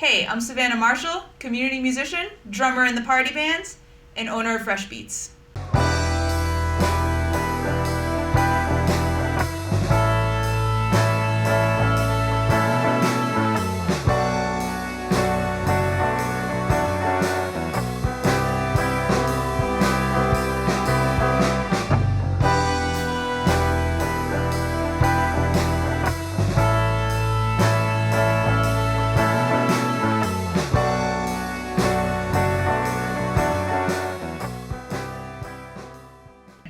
Hey, I'm Savannah Marshall, community musician, drummer in the party bands, and owner of Fresh Beats.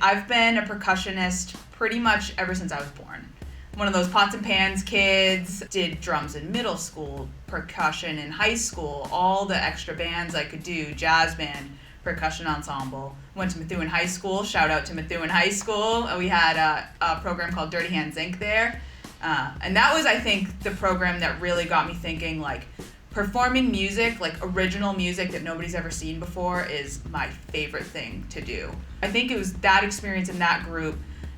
I've been a percussionist pretty much ever since I was born. One of those pots and pans kids, did drums in middle school, percussion in high school, all the extra bands I could do, jazz band, percussion ensemble. Went to Methuen High School, shout out to Methuen High School. We had a program called Dirty Hands Inc. there. And that was, I think, the program that really got me thinking, like, performing music, like original music that nobody's ever seen before, is my favorite thing to do. I think it was that experience in that group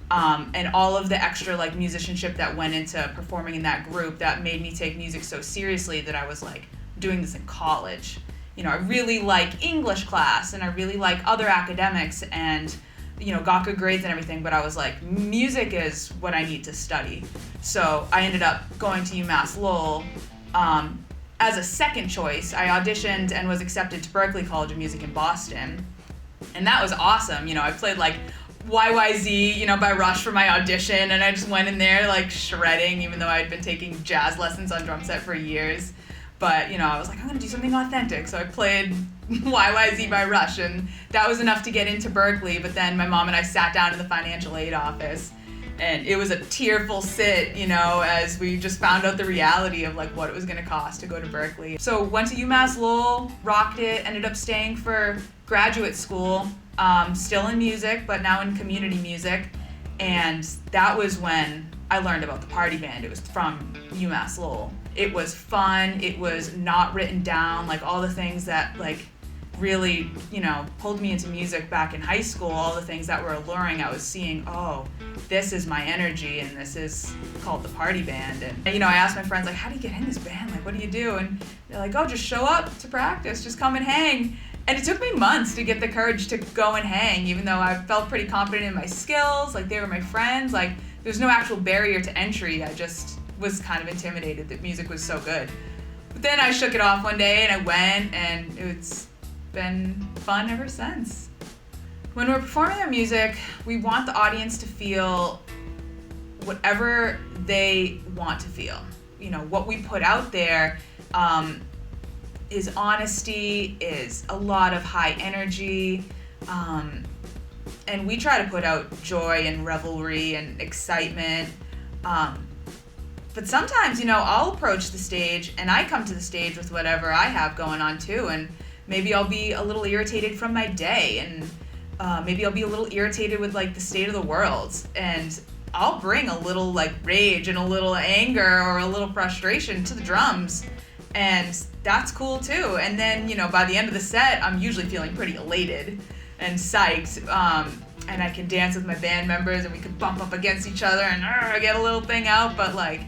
and all of the extra like musicianship that went into performing in that group that made me take music so seriously that I was like doing this in college. You know, I really like English class and I really like other academics and, you know, got good grades and everything, but I was like, music is what I need to study. So I ended up going to UMass Lowell. As a second choice, I auditioned and was accepted to Berklee College of Music in Boston. And that was awesome. You know, I played like YYZ, you know, by Rush for my audition, and I just went in there like shredding, even though I had been taking jazz lessons on drum set for years. But, you know, I was like, I'm gonna do something authentic. So I played YYZ by Rush, and that was enough to get into Berklee. But then my mom and I sat down in the financial aid office, and it was a tearful sit, you know, as we just found out the reality of like what it was gonna cost to go to Berklee. So went to UMass Lowell, rocked it, ended up staying for graduate school, still in music, but now in community music. And that was when I learned about the party band. It was from UMass Lowell. It was fun, it was not written down, like all the things that like really, you know, pulled me into music back in high school, all the things that were alluring. I was seeing, oh, this is my energy and this is called the party band. And, you know, I asked my friends, like, how do you get in this band? Like, what do you do? And they're like, oh, just show up to practice, just come and hang. And it took me months to get the courage to go and hang, even though I felt pretty confident in my skills, like they were my friends, like there's no actual barrier to entry. I just was kind of intimidated that music was so good. But then I shook it off one day and I went, and it's been fun ever since. When we're performing our music, we want the audience to feel whatever they want to feel. You know, what we put out there is honesty, is a lot of high energy, and we try to put out joy and revelry and excitement. But sometimes, you know, I'll approach the stage and I come to the stage with whatever I have going on too, and maybe I'll be a little irritated from my day, and maybe I'll be a little irritated with like the state of the world, and I'll bring a little like rage and a little anger or a little frustration to the drums, and that's cool too. And then, you know, by the end of the set, I'm usually feeling pretty elated and psyched, and I can dance with my band members and we can bump up against each other and get a little thing out, but like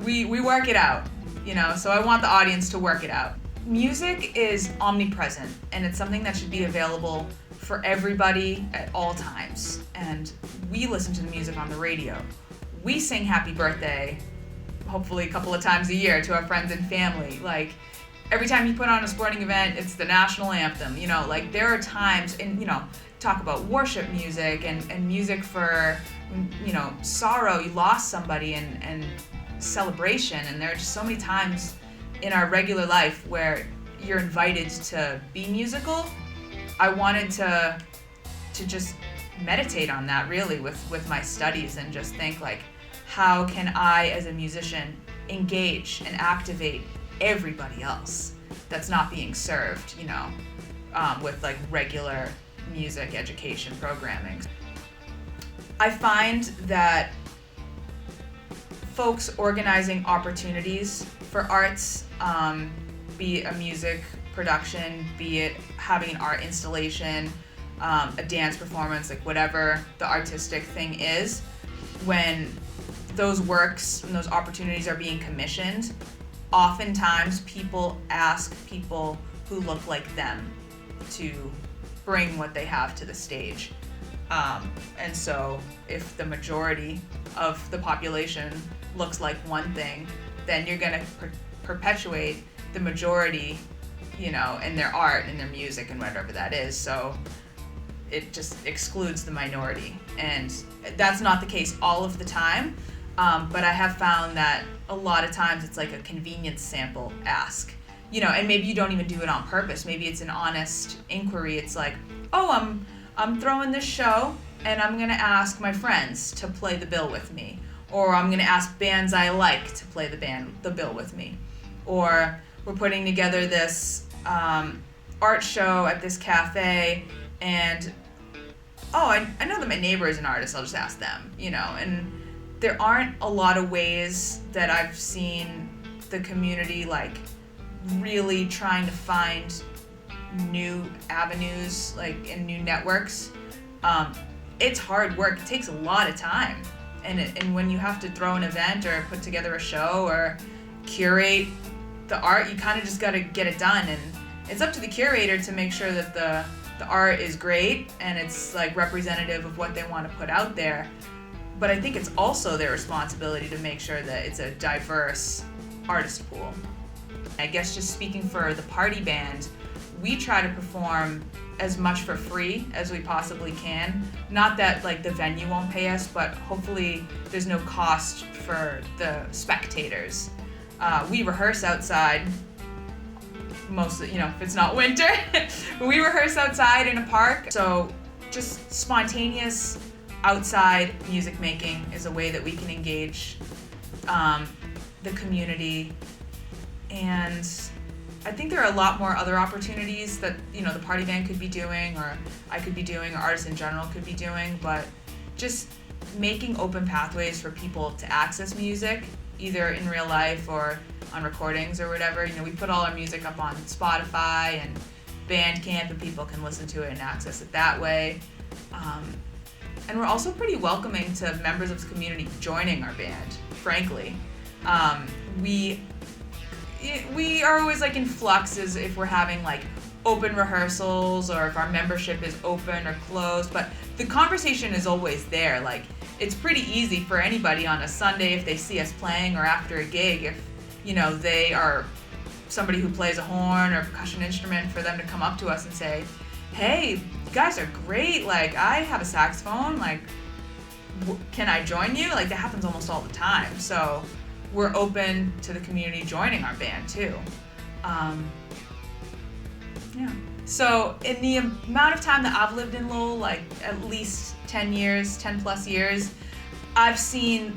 we work it out, you know, so I want the audience to work it out. Music is omnipresent, and it's something that should be available for everybody at all times. And we listen to the music on the radio. We sing happy birthday, hopefully a couple of times a year, to our friends and family. Like, every time you put on a sporting event, it's the national anthem. You know, like there are times, and you know, talk about worship music and music for, you know, sorrow, you lost somebody, and celebration. And there are just so many times in our regular life where you're invited to be musical. I wanted to just meditate on that really with my studies, and just think like, how can I as a musician engage and activate everybody else that's not being served, you know, with like regular music education programming. I find that folks organizing opportunities for arts, be it a music production, be it having an art installation, a dance performance, like whatever the artistic thing is, when those works and those opportunities are being commissioned, oftentimes people ask people who look like them to bring what they have to the stage. And so if the majority of the population looks like one thing, then you're going to perpetuate the majority, in their art and their music and whatever that is. So it just excludes the minority. And that's not the case all of the time. But I have found that a lot of times it's like a convenience sample ask, and maybe you don't even do it on purpose. Maybe it's an honest inquiry. It's like, oh, I'm throwing this show and I'm going to ask my friends to play the bill with me. Or I'm going to ask bands I like to play the bill with me. Or we're putting together this art show at this cafe, and I know that my neighbor is an artist, I'll just ask them, and there aren't a lot of ways that I've seen the community like really trying to find new avenues, like in new networks. It's hard work. It takes a lot of time. And when you have to throw an event or put together a show or curate the art, you kind of just got to get it done. And it's up to the curator to make sure that the art is great and it's like representative of what they want to put out there. But I think it's also their responsibility to make sure that it's a diverse artist pool. I guess just speaking for the party band, we try to perform as much for free as we possibly can. Not that like the venue won't pay us, but hopefully there's no cost for the spectators. We rehearse outside mostly, if it's not winter. We rehearse outside in a park. So just spontaneous outside music making is a way that we can engage the community. And I think there are a lot more other opportunities that, the party band could be doing, or I could be doing, or artists in general could be doing, but just making open pathways for people to access music, either in real life or on recordings or whatever. We put all our music up on Spotify and Bandcamp, and people can listen to it and access it that way. And we're also pretty welcoming to members of the community joining our band, frankly. We are always like in flux as if we're having like open rehearsals or if our membership is open or closed, but the conversation is always there. Like, it's pretty easy for anybody on a Sunday if they see us playing or after a gig, if they are somebody who plays a horn or percussion instrument, for them to come up to us and say, hey, you guys are great, like I have a saxophone, like can I join you? Like, that happens almost all the time. So we're open to the community joining our band too. So in the amount of time that I've lived in Lowell, like at least 10 plus years, I've seen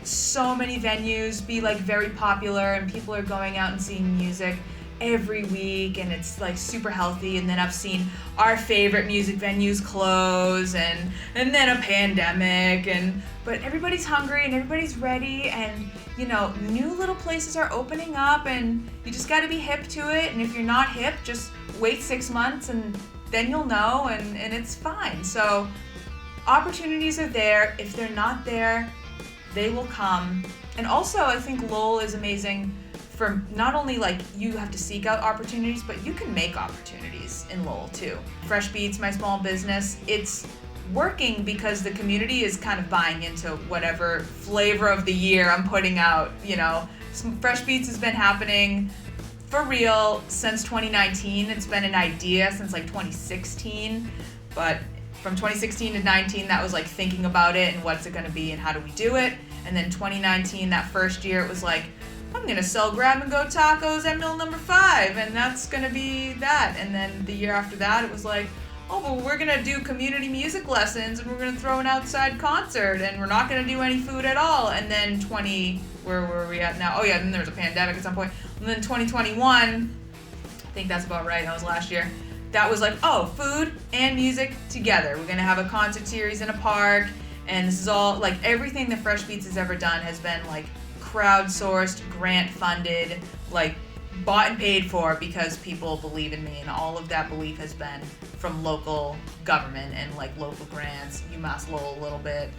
so many venues be like very popular, and people are going out and seeing music every week, and it's like super healthy. And then I've seen our favorite music venues close, and then a pandemic, but everybody's hungry and everybody's ready, and new little places are opening up, and you just got to be hip to it. And if you're not hip, just wait 6 months and then you'll know, and it's fine. So opportunities are there. If they're not there, they will come. And also, I think Lowell is amazing for not only like you have to seek out opportunities, but you can make opportunities in Lowell too. Fresh Beats, my small business, it's working because the community is kind of buying into whatever flavor of the year I'm putting out. Fresh Beats has been happening for real since 2019. It's been an idea since like 2016, but from 2016 to 19, that was like thinking about it and what's it going to be and how do we do it. And then 2019, that first year, it was like, I'm going to sell grab-and-go tacos at Mill Number 5, and that's going to be that. And then the year after that, it was like, but we're going to do community music lessons, and we're going to throw an outside concert, and we're not going to do any food at all. And then where were we at now? Oh yeah, then there was a pandemic at some point. And then 2021, I think that's about right, that was last year. That was like, food and music together. We're going to have a concert series in a park, and this is all, like, everything that Fresh Beats has ever done has been, like, crowdsourced, grant-funded, like, bought and paid for because people believe in me, and all of that belief has been from local government and, like, local grants, UMass Lowell a little bit.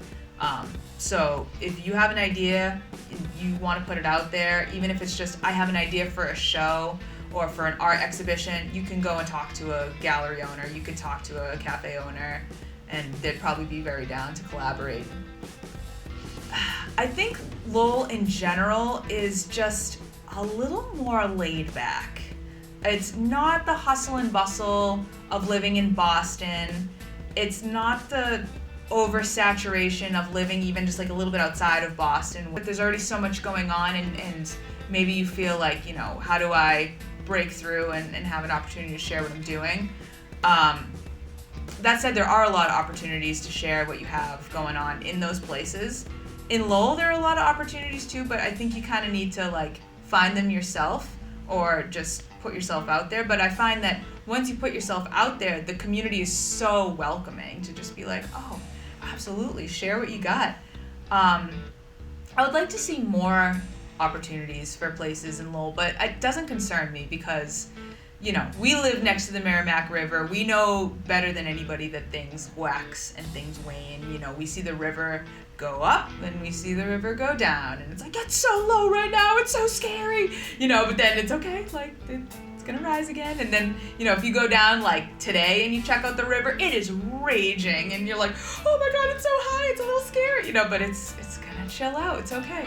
So if you have an idea, you want to put it out there, even if it's just, I have an idea for a show or for an art exhibition, you can go and talk to a gallery owner, you could talk to a cafe owner, and they'd probably be very down to collaborate. I think Lowell in general is just a little more laid back. It's not the hustle and bustle of living in Boston. It's not the oversaturation of living even just like a little bit outside of Boston. But there's already so much going on, and maybe you feel like, you know, how do I break through and have an opportunity to share what I'm doing? That said, there are a lot of opportunities to share what you have going on in those places. In Lowell, there are a lot of opportunities too, but I think you kind of need to like find them yourself or just put yourself out there. But I find that once you put yourself out there, the community is so welcoming to just be like, oh, absolutely, share what you got. I would like to see more opportunities for places in Lowell, but it doesn't concern me because, you know, we live next to the Merrimack River. We know better than anybody that things wax and things wane. You know, we see the river go up and we see the river go down, and it's like, it's so low right now, it's so scary, you know, but then it's okay, like it's gonna rise again. And then, you know, if you go down like today and you check out the river, it is raging and you're like, oh my god, it's so high, it's a little scary, you know, but it's gonna chill out, it's okay.